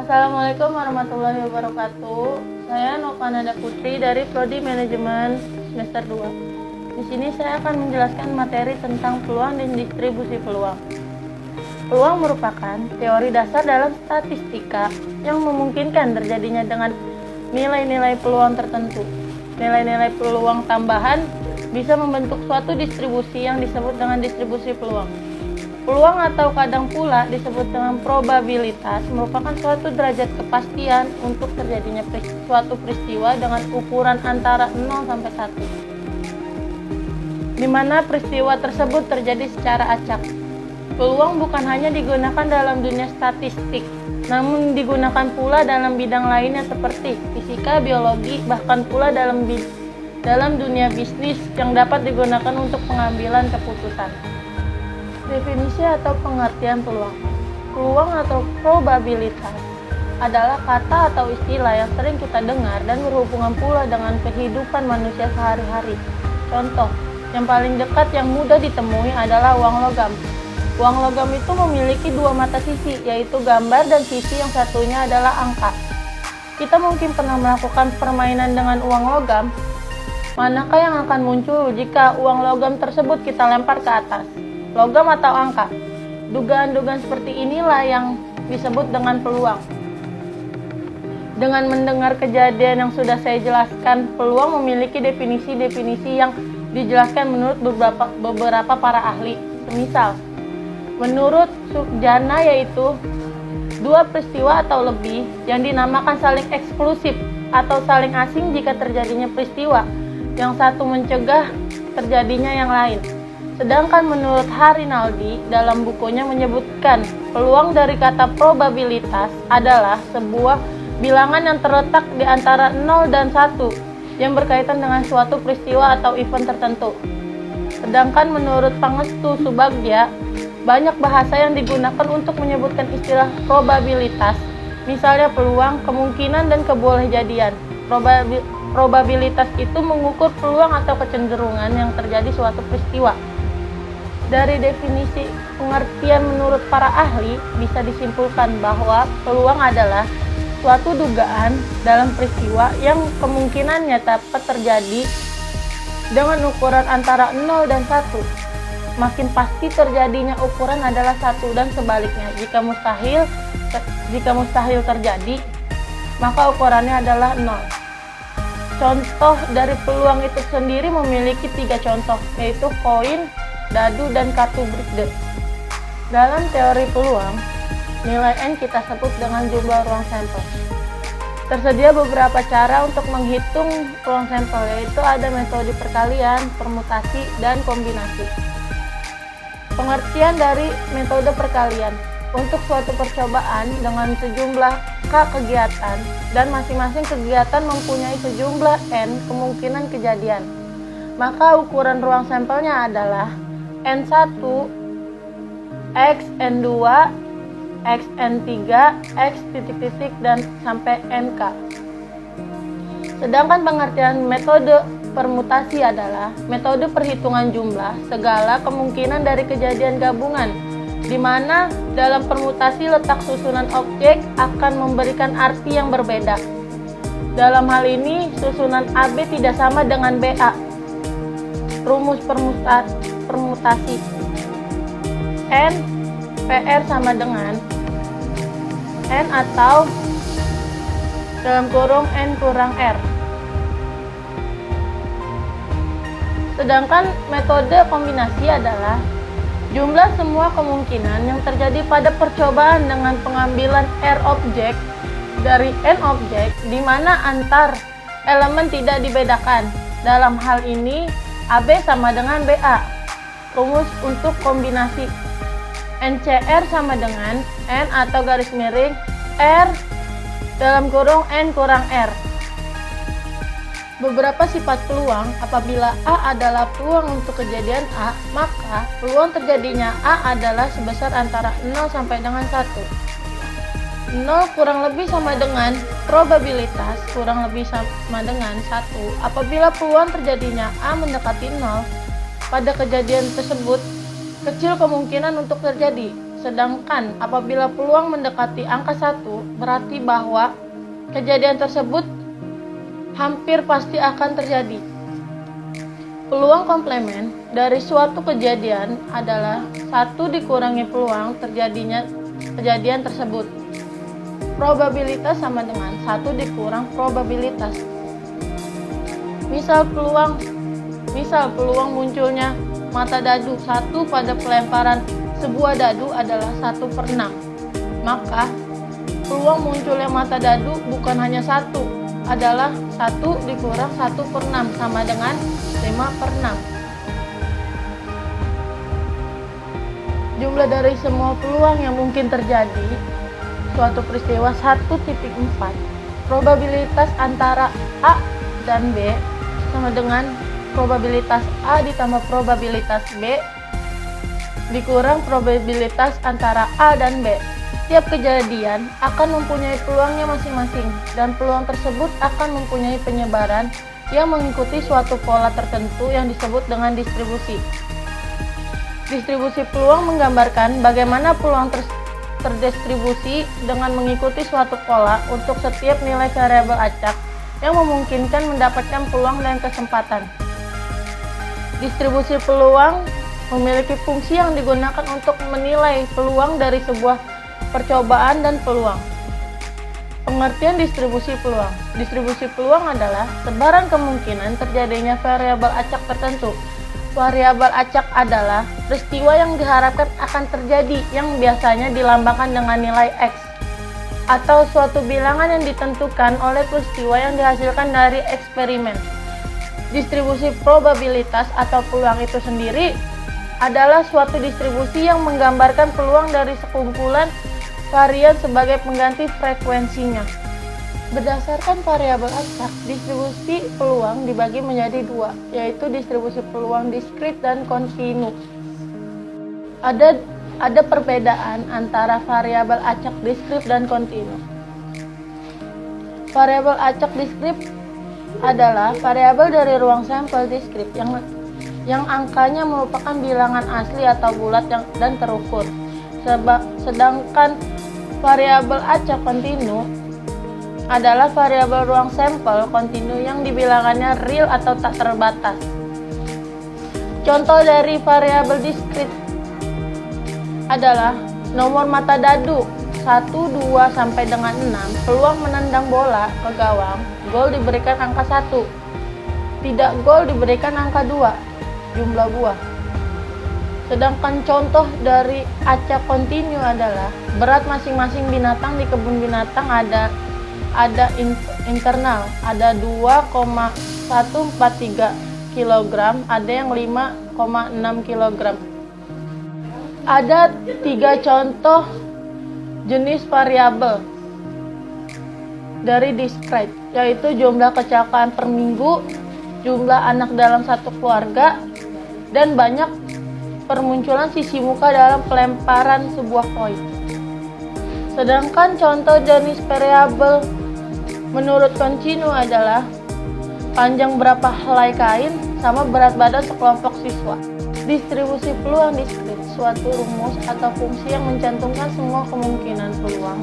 Assalamualaikum warahmatullahi wabarakatuh. Saya Novanada Putri dari Prodi Manajemen semester 2. Di sini saya akan menjelaskan materi tentang peluang dan distribusi peluang. Peluang merupakan teori dasar dalam statistika yang memungkinkan terjadinya dengan nilai-nilai peluang tertentu. Nilai-nilai peluang tambahan bisa membentuk suatu distribusi yang disebut dengan distribusi peluang. Peluang atau kadang pula disebut dengan probabilitas merupakan suatu derajat kepastian untuk terjadinya suatu peristiwa dengan ukuran antara 0 sampai 1, di mana peristiwa tersebut terjadi secara acak. Peluang bukan hanya digunakan dalam dunia statistik, namun digunakan pula dalam bidang lainnya seperti fisika, biologi, bahkan pula dalam dunia bisnis yang dapat digunakan untuk pengambilan keputusan. Definisi atau pengertian peluang. Peluang atau probabilitas adalah kata atau istilah yang sering kita dengar dan berhubungan pula dengan kehidupan manusia sehari-hari. Contoh, yang paling dekat yang mudah ditemui adalah uang logam. Uang logam itu memiliki dua mata sisi, yaitu gambar dan sisi yang satunya adalah angka. Kita mungkin pernah melakukan permainan dengan uang logam. Manakah yang akan muncul jika uang logam tersebut kita lempar ke atas? Logam atau angka? Dugaan-dugaan seperti inilah yang disebut dengan peluang. Dengan mendengar kejadian yang sudah saya jelaskan, peluang memiliki definisi-definisi yang dijelaskan menurut beberapa para ahli. Semisal, menurut Sukjana yaitu dua peristiwa atau lebih yang dinamakan saling eksklusif atau saling asing jika terjadinya peristiwa, yang satu mencegah terjadinya yang lain. Sedangkan menurut Harinaldi dalam bukunya menyebutkan peluang dari kata probabilitas adalah sebuah bilangan yang terletak di antara 0 dan 1 yang berkaitan dengan suatu peristiwa atau event tertentu. Sedangkan menurut Pangestu Subagja, banyak bahasa yang digunakan untuk menyebutkan istilah probabilitas, misalnya peluang, kemungkinan, dan kebolehjadian. Probabilitas itu mengukur peluang atau kecenderungan yang terjadi suatu peristiwa. Dari definisi pengertian menurut para ahli, bisa disimpulkan bahwa peluang adalah suatu dugaan dalam peristiwa yang kemungkinannya dapat terjadi dengan ukuran antara 0 dan 1. Makin pasti terjadinya ukuran adalah 1 dan sebaliknya. Jika mustahil terjadi, maka ukurannya adalah 0. Contoh dari peluang itu sendiri memiliki 3 contoh, yaitu koin, dadu, dan kartu breakdance. Dalam teori peluang, nilai N kita sebut dengan jumlah ruang sampel. Tersedia beberapa cara untuk menghitung ruang sampel, yaitu ada metode perkalian, permutasi, dan kombinasi. Pengertian dari metode perkalian: untuk suatu percobaan dengan sejumlah K kegiatan dan masing-masing kegiatan mempunyai sejumlah N kemungkinan kejadian, maka ukuran ruang sampelnya adalah N1, X, N2, X, N3, X titik-titik, dan sampai NK. Sedangkan pengertian metode permutasi adalah metode perhitungan jumlah segala kemungkinan dari kejadian gabungan, di mana dalam permutasi letak susunan objek akan memberikan arti yang berbeda. Dalam hal ini, susunan AB tidak sama dengan BA. Rumus permutasi N PR sama dengan N atau dalam kurung N kurang R. Sedangkan metode kombinasi adalah jumlah semua kemungkinan yang terjadi pada percobaan dengan pengambilan R objek dari N objek, di mana antar elemen tidak dibedakan. Dalam hal ini, AB sama dengan BA. Rumus untuk kombinasi NCR sama dengan N atau garis miring R dalam kurung N kurang R. Beberapa sifat peluang: apabila A adalah peluang untuk kejadian A, maka peluang terjadinya A adalah sebesar antara 0 sampai dengan 1. 0 kurang lebih sama dengan probabilitas kurang lebih sama dengan 1. Apabila peluang terjadinya A mendekati 0, pada kejadian tersebut kecil kemungkinan untuk terjadi. Sedangkan apabila peluang mendekati angka 1, berarti bahwa kejadian tersebut hampir pasti akan terjadi. Peluang komplement dari suatu kejadian adalah 1 dikurangi peluang terjadinya kejadian tersebut. Probabilitas sama dengan 1 dikurang probabilitas. Misal peluang munculnya mata dadu 1 pada pelemparan sebuah dadu adalah 1/6. Maka peluang munculnya mata dadu bukan hanya 1, adalah 1 dikurang 1/6 sama dengan 5/6. Jumlah dari semua peluang yang mungkin terjadi suatu peristiwa 1.4, probabilitas antara A dan B sama dengan probabilitas A ditambah probabilitas B dikurang probabilitas antara A dan B. Tiap kejadian akan mempunyai peluangnya masing-masing, dan peluang tersebut akan mempunyai penyebaran yang mengikuti suatu pola tertentu yang disebut dengan distribusi. Distribusi peluang menggambarkan bagaimana peluang terdistribusi dengan mengikuti suatu pola untuk setiap nilai variabel acak yang memungkinkan mendapatkan peluang dan kesempatan. Distribusi peluang memiliki fungsi yang digunakan untuk menilai peluang dari sebuah percobaan dan peluang. Pengertian distribusi peluang. Distribusi peluang adalah sebaran kemungkinan terjadinya variabel acak tertentu. Variabel acak adalah peristiwa yang diharapkan akan terjadi yang biasanya dilambangkan dengan nilai X, atau suatu bilangan yang ditentukan oleh peristiwa yang dihasilkan dari eksperimen. Distribusi probabilitas atau peluang itu sendiri adalah suatu distribusi yang menggambarkan peluang dari sekumpulan varian sebagai pengganti frekuensinya. Berdasarkan variabel acak, distribusi peluang dibagi menjadi 2, yaitu distribusi peluang diskrit dan kontinu. Ada perbedaan antara variabel acak diskrit dan kontinu. Variabel acak diskrit adalah variabel dari ruang sampel diskrit yang angkanya merupakan bilangan asli atau bulat dan terukur. Sedangkan variabel acak kontinu adalah variabel ruang sampel kontinu yang dibilangannya real atau tak terbatas. Contoh dari variabel diskrit adalah nomor mata dadu 1, 2, sampai dengan 6, peluang menendang bola ke gawang, gol diberikan angka 1, tidak gol diberikan angka 2, jumlah buah. Sedangkan contoh dari acak kontinu adalah berat masing-masing binatang di kebun binatang ada internal, ada 2,143 kg, ada yang 5,6 kg. Ada 3 contoh jenis variabel dari diskrit, yaitu jumlah kecelakaan per minggu, jumlah anak dalam satu keluarga, dan banyak permunculan sisi muka dalam pelemparan sebuah koin. Sedangkan contoh jenis variabel menurut kontinu adalah panjang berapa helai kain sama berat badan sekelompok siswa. Distribusi peluang diskrit, suatu rumus atau fungsi yang mencantumkan semua kemungkinan peluang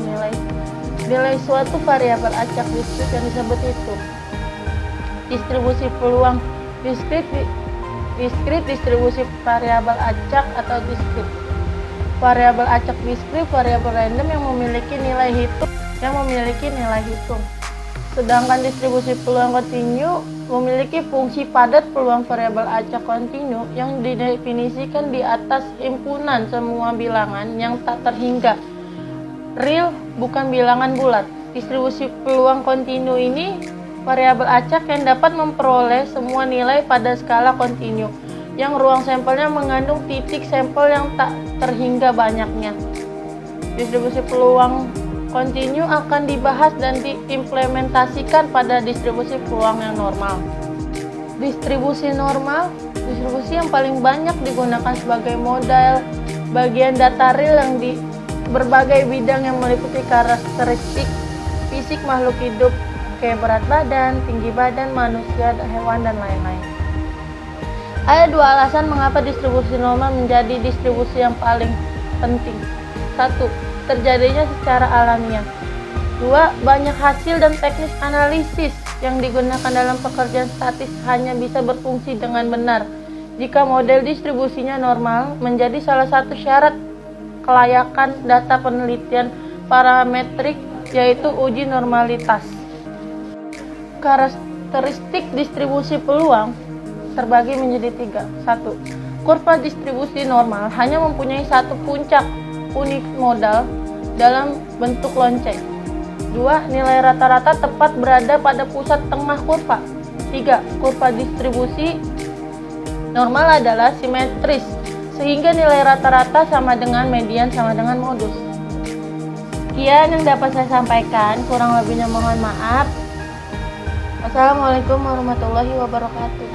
nilai suatu variabel acak diskrit yang disebut itu. Distribusi peluang diskrit, distribusi variabel acak atau diskrit. Variabel acak diskrit, variabel random yang memiliki nilai hitung. Sedangkan distribusi peluang kontinu memiliki fungsi padat peluang variabel acak kontinu yang didefinisikan di atas himpunan semua bilangan yang tak terhingga. Real bukan bilangan bulat. Distribusi peluang kontinu ini variabel acak yang dapat memperoleh semua nilai pada skala kontinu yang ruang sampelnya mengandung titik sampel yang tak terhingga banyaknya. Distribusi peluang kontinu akan dibahas dan diimplementasikan pada distribusi peluang yang normal. Distribusi normal, distribusi yang paling banyak digunakan sebagai modal bagian data real yang di berbagai bidang yang meliputi karakteristik fisik makhluk hidup kayak berat badan, tinggi badan, manusia, hewan, dan lain-lain. Ada 2 alasan mengapa distribusi normal menjadi distribusi yang paling penting. 1. Terjadinya secara alamiah. 2. Banyak hasil dan teknis analisis yang digunakan dalam pekerjaan statis hanya bisa berfungsi dengan benar jika model distribusinya normal menjadi salah satu syarat kelayakan data penelitian parametrik, yaitu uji normalitas. Karakteristik distribusi peluang terbagi menjadi 3. 1. Kurva distribusi normal hanya mempunyai satu puncak unit modal dalam bentuk lonceng. 2. Nilai rata-rata tepat berada pada pusat tengah kurva. 3. Kurva distribusi normal adalah simetris, sehingga nilai rata-rata sama dengan median sama dengan modus. Sekian yang dapat saya sampaikan, kurang lebihnya mohon maaf. Wassalamualaikum warahmatullahi wabarakatuh.